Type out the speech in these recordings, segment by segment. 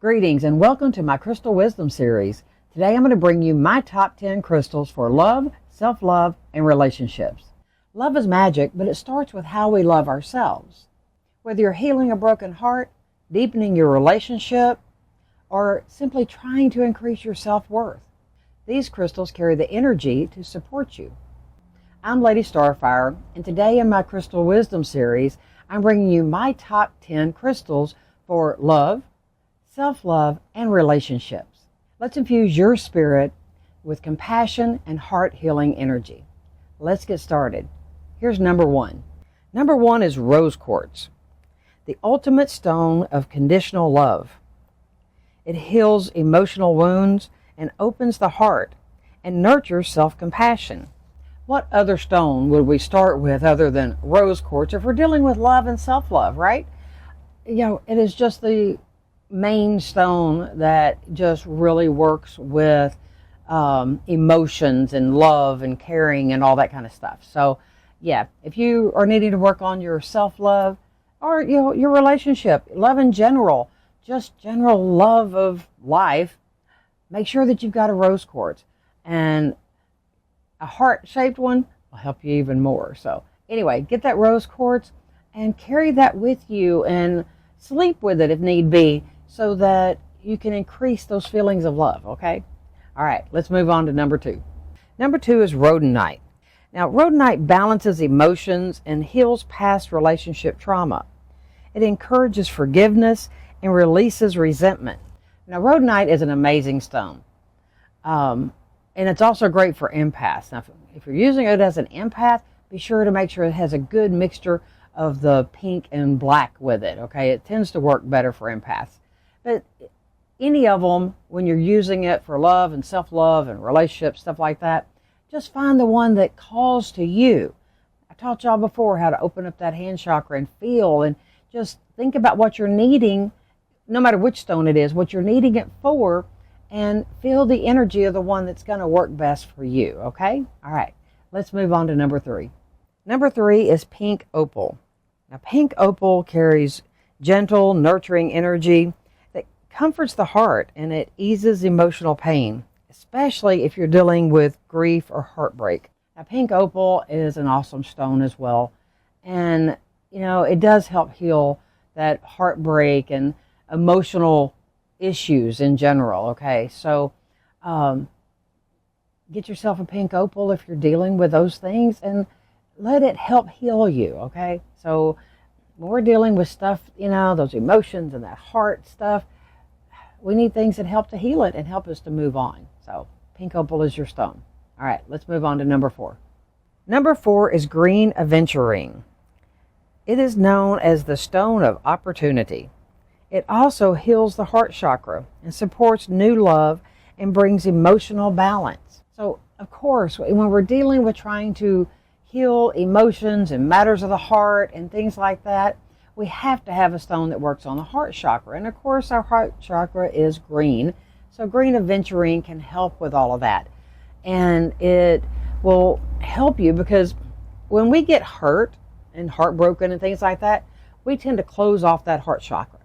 Greetings and welcome to my Crystal Wisdom series. Today I'm going to bring you my top 10 crystals for love, self-love, and relationships. Love is magic, but it starts with how we love ourselves. Whether you're healing a broken heart, deepening your relationship, or simply trying to increase your self-worth, these crystals carry the energy to support you. I'm Lady Starfire, and today in my Crystal Wisdom series, I'm bringing you my top 10 crystals for love, self-love, and relationships. Let's infuse your spirit with compassion and heart-healing energy. Let's get started. Here's number one. Number one is rose quartz, the ultimate stone of conditional love. It heals emotional wounds and opens the heart and nurtures self-compassion. What other stone would we start with other than rose quartz if we're dealing with love and self-love, right? It is just the main stone that just really works with emotions and love and caring and all that kind of stuff. So yeah, if you are needing to work on your self-love or your relationship, love in general, just general love of life, make sure that you've got a rose quartz, and a heart-shaped one will help you even more. So anyway, get that rose quartz and carry that with you and sleep with it if need be, so that you can increase those feelings of love, okay? All right, let's move on to number two. Number two is rhodonite. Now, rhodonite balances emotions and heals past relationship trauma. It encourages forgiveness and releases resentment. Now, rhodonite is an amazing stone. And it's also great for empaths. Now, if you're using it as an empath, be sure to make sure it has a good mixture of the pink and black with it, okay? It tends to work better for empaths. But any of them, when you're using it for love and self-love and relationships, stuff like that, just find the one that calls to you. I taught y'all before how to open up that hand chakra and feel, and just think about what you're needing, no matter which stone it is, what you're needing it for, and feel the energy of the one that's going to work best for you, okay? All right, let's move on to number three. Number three is pink opal. Now, pink opal carries gentle, nurturing energy that comforts the heart, and it eases emotional pain, especially if you're dealing with grief or heartbreak. Now, pink opal is an awesome stone as well, and it does help heal that heartbreak and emotional issues in general, okay? So get yourself a pink opal if you're dealing with those things, and let it help heal you, okay? So when we're dealing with stuff, those emotions and that heart stuff, we need things that help to heal it and help us to move on. So pink opal is your stone. All right, let's move on to number four. Number four is green aventurine. It is known as the stone of opportunity. It also heals the heart chakra and supports new love and brings emotional balance. So, of course, when we're dealing with trying to heal emotions and matters of the heart and things like that, we have to have a stone that works on the heart chakra. And, of course, our heart chakra is green. So green aventurine can help with all of that. And it will help you because when we get hurt and heartbroken and things like that, we tend to close off that heart chakra,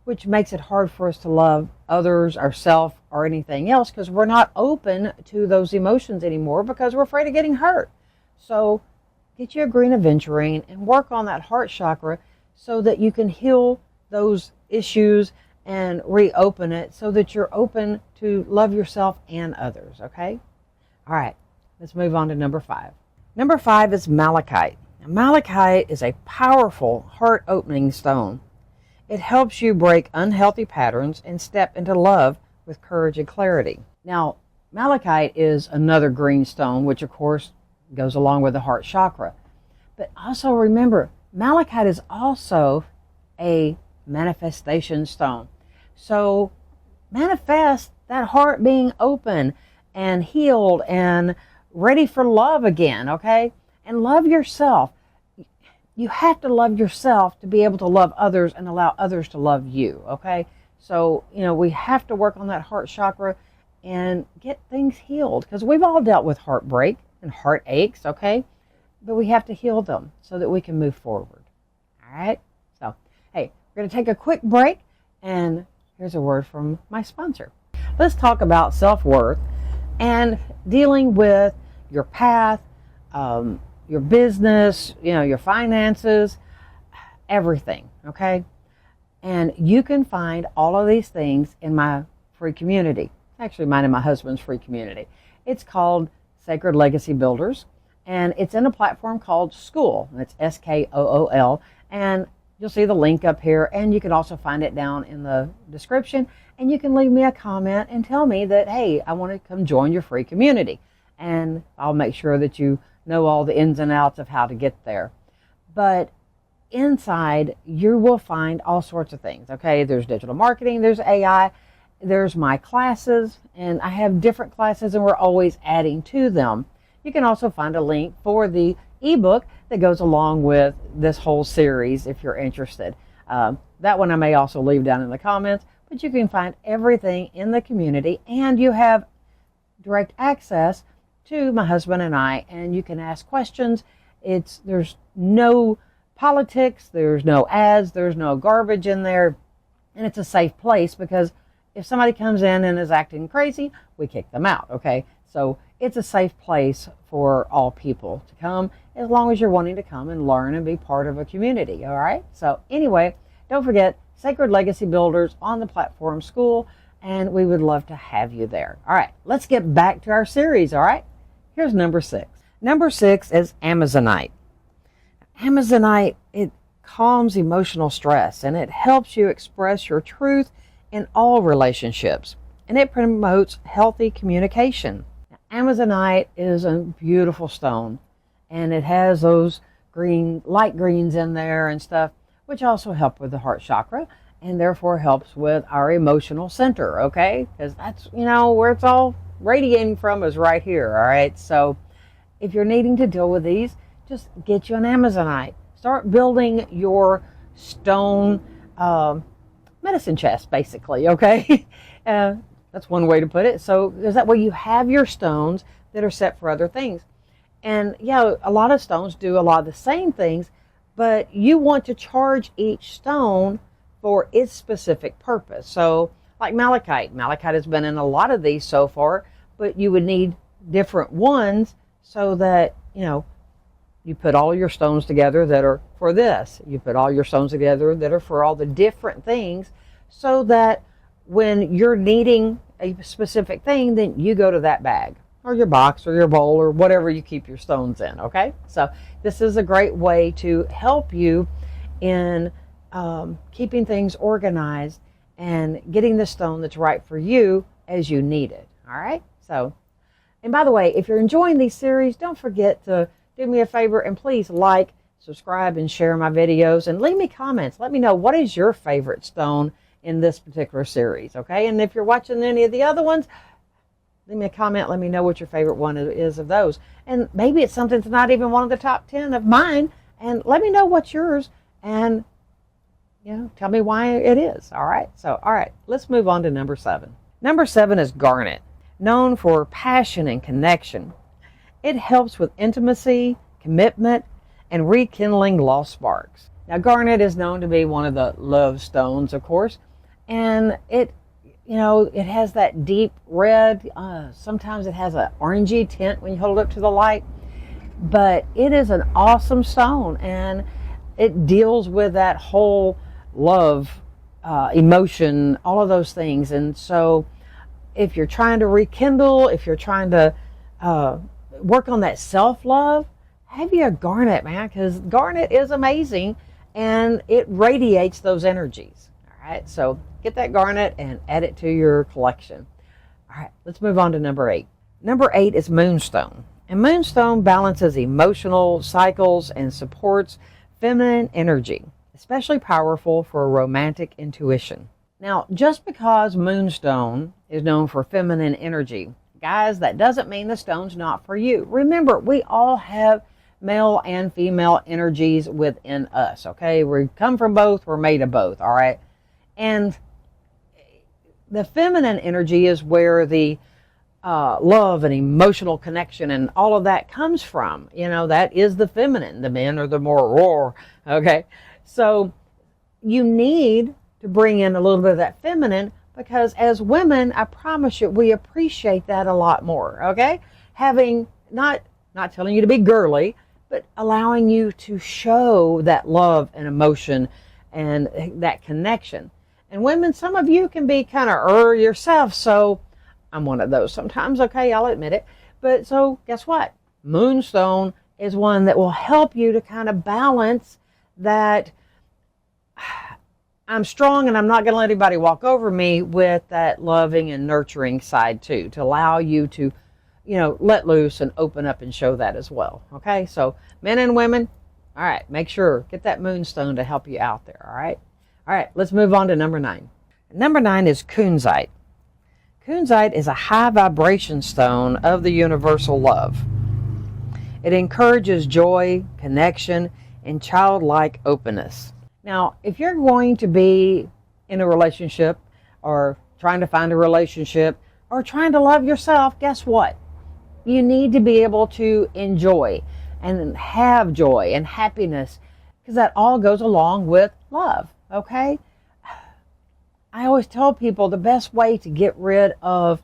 which makes it hard for us to love others, ourselves, or anything else, because we're not open to those emotions anymore because we're afraid of getting hurt. So get you a green aventurine and work on that heart chakra so that you can heal those issues and reopen it so that you're open to love yourself and others, okay? All right, let's move on to number five. Number five is malachite. Now, malachite is a powerful heart-opening stone. It helps you break unhealthy patterns and step into love with courage and clarity. Now, malachite is another green stone, which of course goes along with the heart chakra. But also remember, malachite is also a manifestation stone. So manifest that heart being open and healed and ready for love again, okay? And love yourself. You have to love yourself to be able to love others and allow others to love you, okay? So, we have to work on that heart chakra and get things healed, because we've all dealt with heartbreak and heartaches, okay? But we have to heal them so that we can move forward. All right? So, hey, we're going to take a quick break, and here's a word from my sponsor. Let's talk about self-worth and dealing with your path, your business, your finances, everything, okay? And you can find all of these things in my free community. Actually, mine and my husband's free community. It's called Sacred Legacy Builders, and it's in a platform called School. It's SKOOL, and you'll see the link up here, and you can also find it down in the description, and you can leave me a comment and tell me that, hey, I want to come join your free community, and I'll make sure that you know all the ins and outs of how to get there. But inside, you will find all sorts of things, okay? There's digital marketing, there's AI, there's my classes, and I have different classes, and we're always adding to them. You can also find a link for the ebook that goes along with this whole series if you're interested. That one I may also leave down in the comments, but you can find everything in the community, and you have direct access to my husband and I, and you can ask questions. There's no politics, there's no ads, there's no garbage in there, and it's a safe place because if somebody comes in and is acting crazy, we kick them out, okay? So it's a safe place for all people to come as long as you're wanting to come and learn and be part of a community, all right? So anyway, don't forget Sacred Legacy Builders on the platform School, and we would love to have you there. All right, let's get back to our series, all right? Here's number 6. Number 6 is Amazonite. Amazonite, it calms emotional stress, and it helps you express your truth in all relationships, and it promotes healthy communication. Amazonite is a beautiful stone, and it has those light greens in there and stuff, which also help with the heart chakra, and therefore helps with our emotional center, okay? Because that's, where it's all radiating from is right here, all right? So if you're needing to deal with these, just get you an Amazonite. Start building your stone medicine chest, basically, okay? That's one way to put it. So because that way you have your stones that are set for other things. And yeah, a lot of stones do a lot of the same things, but you want to charge each stone for its specific purpose. So like malachite. Malachite has been in a lot of these so far, but you would need different ones so that, you put all your stones together that are for this. You put all your stones together that are for all the different things so that when you're needing a specific thing, then you go to that bag or your box or your bowl or whatever you keep your stones in, okay? So this is a great way to help you in keeping things organized and getting the stone that's right for you as you need it, all right? So, and by the way, if you're enjoying these series, don't forget to do me a favor and please like, subscribe, and share my videos, and leave me comments. Let me know what is your favorite stone in this particular series, okay? And if you're watching any of the other ones, leave me a comment. Let me know what your favorite one is of those. And maybe it's something that's not even one of the top 10 of mine, and let me know what's yours, and tell me why it is, all right? So, all right, let's move on to number 7. Number 7 is garnet, known for passion and connection. It helps with intimacy, commitment, and rekindling lost sparks. Now, garnet is known to be one of the love stones, of course, and it has that deep red. Sometimes it has an orangey tint when you hold it up to the light, but it is an awesome stone, and it deals with that whole love, emotion, all of those things. And so if you're trying to rekindle, if you're trying to work on that self-love, have you a garnet, man, because garnet is amazing and it radiates those energies. All right, so get that garnet and add it to your collection. All right, let's move on to number 8. Number 8 is moonstone, and moonstone balances emotional cycles and supports feminine energy, especially powerful for romantic intuition. Now, just because moonstone is known for feminine energy, guys, that doesn't mean the stone's not for you. Remember, we all have male and female energies within us, okay? We come from both, we're made of both, all right? And the feminine energy is where the love and emotional connection and all of that comes from. That is the feminine. The men are the more raw, okay? So you need to bring in a little bit of that feminine, because as women, I promise you, we appreciate that a lot more, okay? Having, not telling you to be girly, but allowing you to show that love and emotion and that connection. And women, some of you can be kind of yourself, so I'm one of those sometimes, okay, I'll admit it. But so guess what? Moonstone is one that will help you to kind of balance that I'm strong and I'm not going to let anybody walk over me, with that loving and nurturing side too, to allow you to, let loose and open up and show that as well. Okay, so men and women, all right, make sure, get that moonstone to help you out there, all right? All right, let's move on to number 9. Number 9 is kunzite. Kunzite is a high vibration stone of the universal love. It encourages joy, connection, and childlike openness. Now, if you're going to be in a relationship, or trying to find a relationship, or trying to love yourself, guess what? You need to be able to enjoy and have joy and happiness, because that all goes along with love, okay? I always tell people the best way to get rid of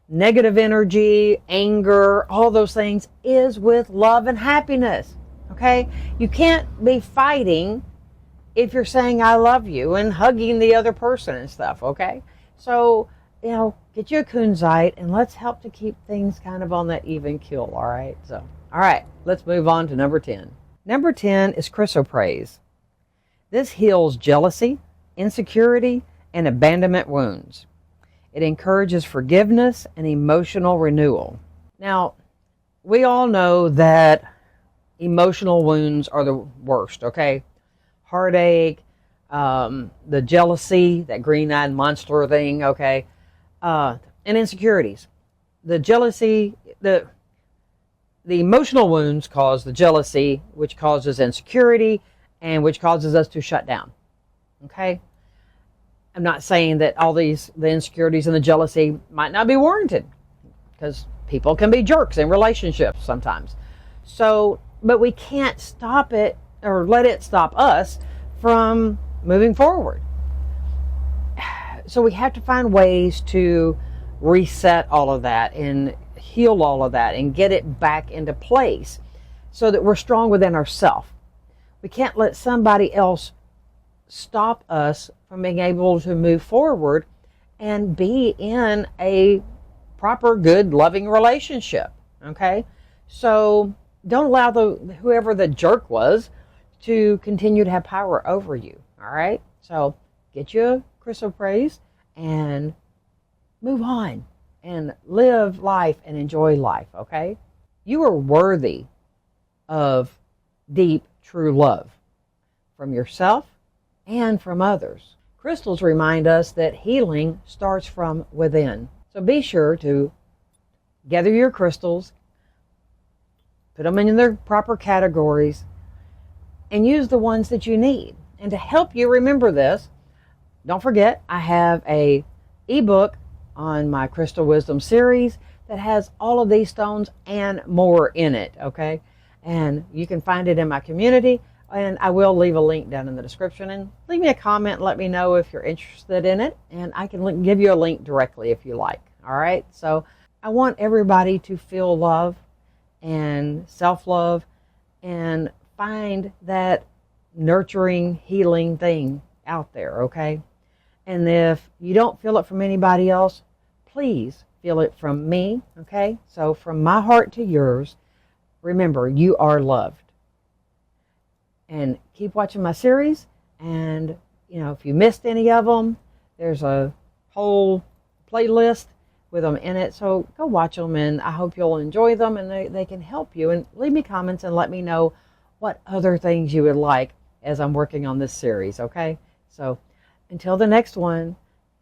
negative energy, anger, all those things is with love and happiness, okay? You can't be fighting if you're saying I love you and hugging the other person and stuff, okay? So, get you a kunzite and let's help to keep things kind of on that even keel, all right? So, all right, let's move on to number 10. Number 10 is chrysoprase. This heals jealousy, insecurity, and abandonment wounds. It encourages forgiveness and emotional renewal. Now, we all know that emotional wounds are the worst, okay? Heartache, the jealousy, that green-eyed monster thing, okay? And insecurities. The jealousy, the emotional wounds cause the jealousy, which causes insecurity, and which causes us to shut down, okay? I'm not saying that all the insecurities and the jealousy might not be warranted, because people can be jerks in relationships sometimes. So, but we can't stop it or let it stop us from moving forward. So we have to find ways to reset all of that and heal all of that and get it back into place so that we're strong within ourselves. We can't let somebody else stop us from being able to move forward and be in a proper, good, loving relationship, okay? So don't allow whoever the jerk was to continue to have power over you, all right? So get you a chrysoprase and move on and live life and enjoy life, okay? You are worthy of deep, true love from yourself and from others. Crystals remind us that healing starts from within. So be sure to gather your crystals, put them in their proper categories, and use the ones that you need. And to help you remember this, don't forget, I have a ebook on my Crystal Wisdom series that has all of these stones and more in it, okay? And you can find it in my community, and I will leave a link down in the description. And leave me a comment and let me know if you're interested in it, and I can give you a link directly if you like, all right? So I want everybody to feel love and self-love and find that nurturing, healing thing out there, okay? And if you don't feel it from anybody else, please feel it from me, okay? So from my heart to yours, remember, you are loved. And keep watching my series. And, if you missed any of them, there's a whole playlist with them in it. So go watch them, and I hope you'll enjoy them, and they can help you. And leave me comments and let me know what other things you would like as I'm working on this series, okay? So until the next one,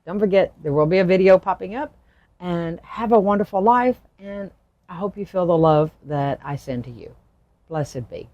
don't forget, there will be a video popping up, and have a wonderful life, and I hope you feel the love that I send to you. Blessed be.